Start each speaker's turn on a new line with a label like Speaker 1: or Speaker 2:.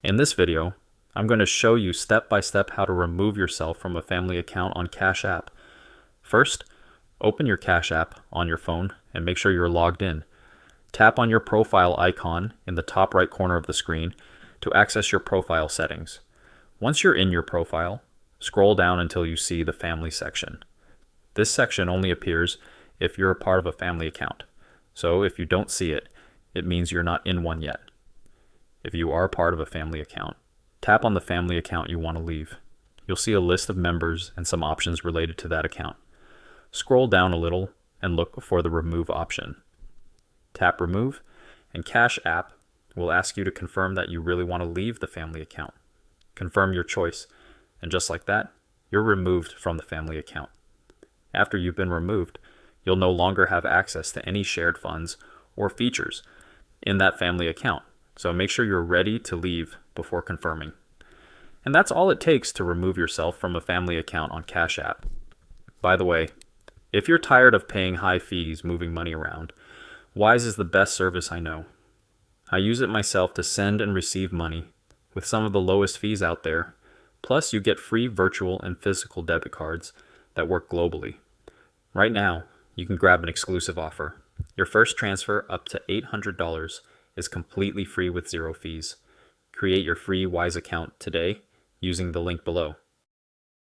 Speaker 1: In this video, I'm going to show you step by step how to remove yourself from a family account on Cash App. First, open your Cash App on your phone and make sure you're logged in. Tap on your profile icon in the top right corner of the screen to access your profile settings. Once you're in your profile, scroll down until you see the family section. This section only appears if you're a part of a family account. So if you don't see it, it means you're not in one yet. If you are part of a family account, tap on the family account you want to leave. You'll see a list of members and some options related to that account. Scroll down a little and look for the remove option. Tap remove, and Cash App will ask you to confirm that you really want to leave the family account. Confirm your choice, and just like that, you're removed from the family account. After you've been removed, you'll no longer have access to any shared funds or features in that family account. So make sure you're ready to leave before confirming. And that's all it takes to remove yourself from a family account on Cash App. By the way, if you're tired of paying high fees moving money around, Wise is the best service I know. I use it myself to send and receive money with some of the lowest fees out there. Plus, you get free virtual and physical debit cards that work globally. Right now, you can grab an exclusive offer. Your first transfer up to $800 is completely free with 0 fees. Create your free Wise account today using the link below.